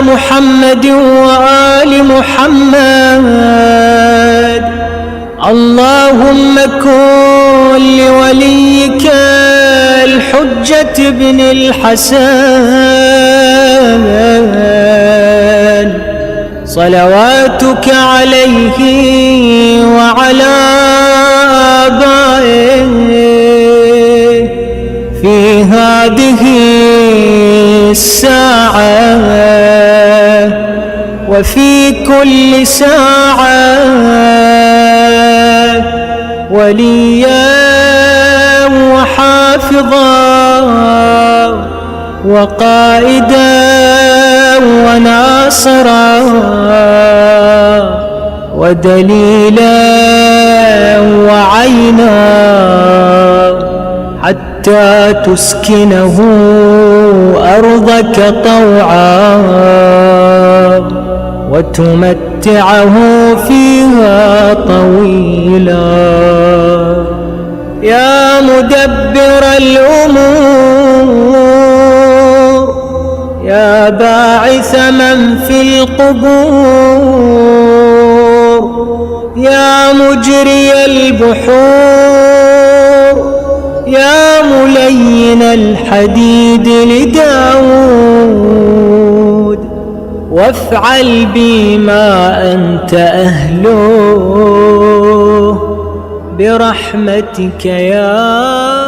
محمد وآل محمد. اللهم كن لوليك الحجة بن الحسن صلواتك عليه وعلى آبائه في هذه الساعة وفي كل ساعة وليا وحافظا وقائدا وناصرا ودليلا وعينا حتى تسكنه أرضك طوعا وتمتعه فيها طويلا. يا مدبر الأمور يا باعث من في القبور يا مجري البحور يا ملين الحديد لداود وافعل بي ما أنت أهله برحمتك يا